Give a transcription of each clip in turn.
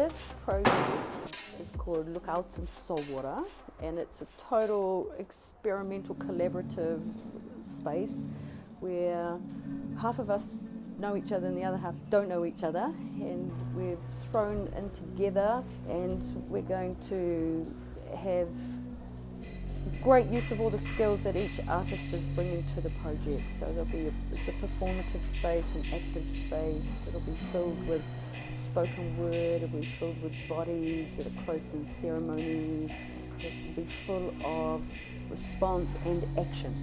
This project is called Lukautim Solwara, and it's a total experimental collaborative space where half of us know each other and the other half don't know each other, and we've thrown in together, and we're going to have great use of all the skills that each artist is bringing to the project. So it's a performative space, an active space. It'll be filled with spoken word, it'll be filled with bodies that are clothed in ceremony. It will be full of response and action.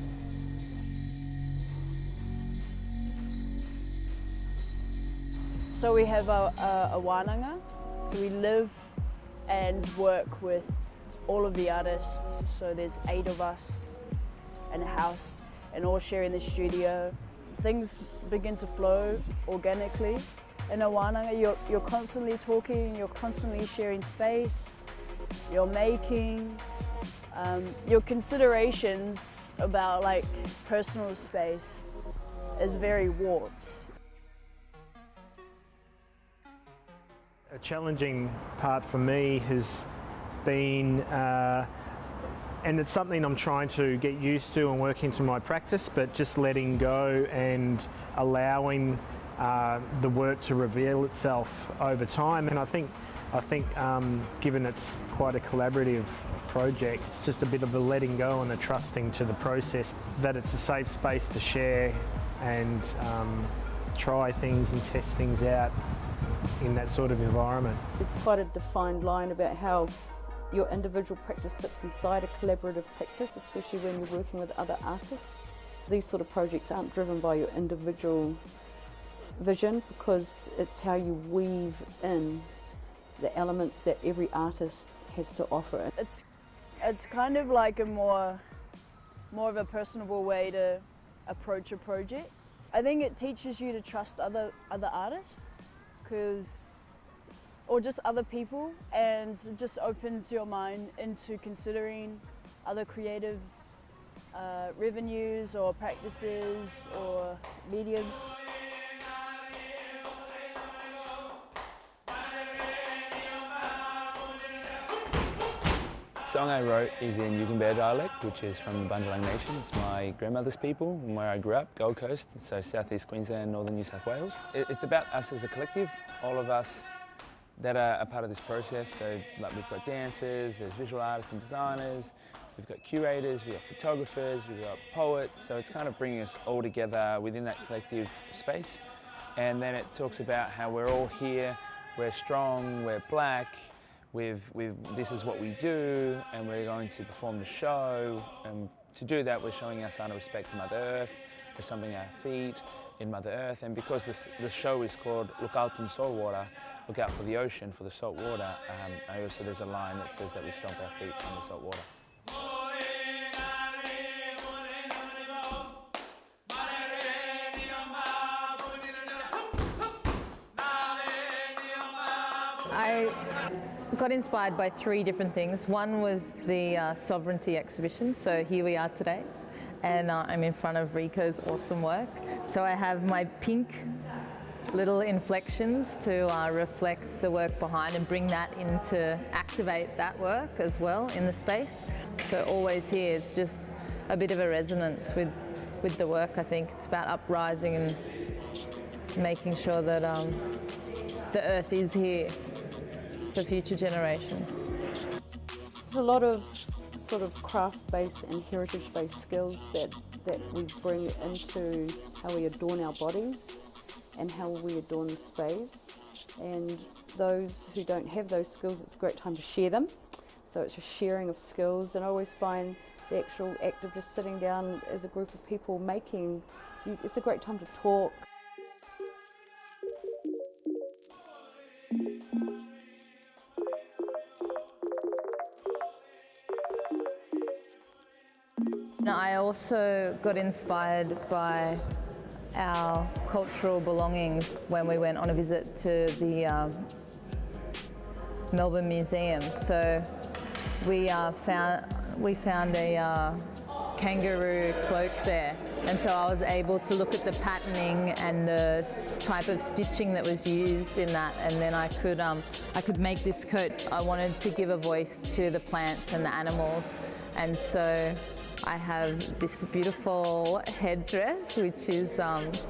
So we have a wānanga, so we live and work with all of the artists, so there's 8 of us in a house and all sharing the studio. Things begin to flow organically. In a wānanga, you're constantly talking, you're constantly sharing space, you're making. Your considerations about like personal space is very warped. A challenging part for me has been, and it's something I'm trying to get used to and work into my practice, but just letting go and allowing the work to reveal itself over time. And I think given it's quite a collaborative project, it's just a bit of a letting go and a trusting to the process, that it's a safe space to share and try things and test things out in that sort of environment. It's quite a defined line about how your individual practice fits inside a collaborative practice, especially when you're working with other artists. These sort of projects aren't driven by your individual vision, because it's how you weave in the elements that every artist has to offer. It's kind of like a more of a personable way to approach a project. I think it teaches you to trust other artists, or just other people, and it just opens your mind into considering other creative revenues or practices or mediums. The song I wrote is in Yugambeh dialect, which is from the Bundjalung Nation. It's my grandmother's people, and where I grew up, Gold Coast, so southeast Queensland, northern New South Wales. It's about us as a collective, all of us that are a part of this process. So like we've got dancers, there's visual artists and designers, we've got curators, we've got photographers, we've got poets. So it's kind of bringing us all together within that collective space. And then it talks about how we're all here, we're strong, we're black, this is what we do, and we're going to perform the show. And to do that, we're showing our sign of respect to Mother Earth, we're stomping our feet in Mother Earth. And because the show is called Lukautim Solwara, look out for the ocean, for the salt water, there's a line that says that we stomp our feet on the salt water. I got inspired by 3 different things. One was the sovereignty exhibition, so here we are today, and I'm in front of Rico's awesome work. So I have my pink little inflections to reflect the work behind and bring that in to activate that work as well in the space. So always here, it's just a bit of a resonance with the work. I think it's about uprising and making sure that the earth is here for future generations. There's a lot of sort of craft-based and heritage-based skills that we bring into how we adorn our bodies and how we adorn the space. And those who don't have those skills, it's a great time to share them. So it's a sharing of skills, and I always find the actual act of just sitting down as a group of people making, it's a great time to talk. I also got inspired by our cultural belongings when we went on a visit to the Melbourne Museum. So we found a kangaroo cloak there, And so I was able to look at the patterning and the type of stitching that was used in that, and then I could make this coat. I wanted to give a voice to the plants and the animals, and so I have this beautiful headdress which is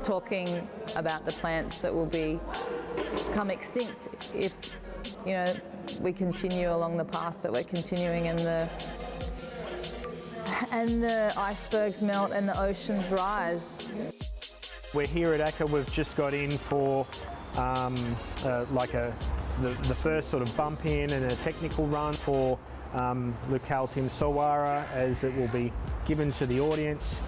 talking about the plants that will become extinct if, you know, we continue along the path that we're continuing, and the icebergs melt and the oceans rise. We're here at ACCA. We've just got in for the first sort of bump in and a technical run for Lukautim Solwara, as it will be given to the audience.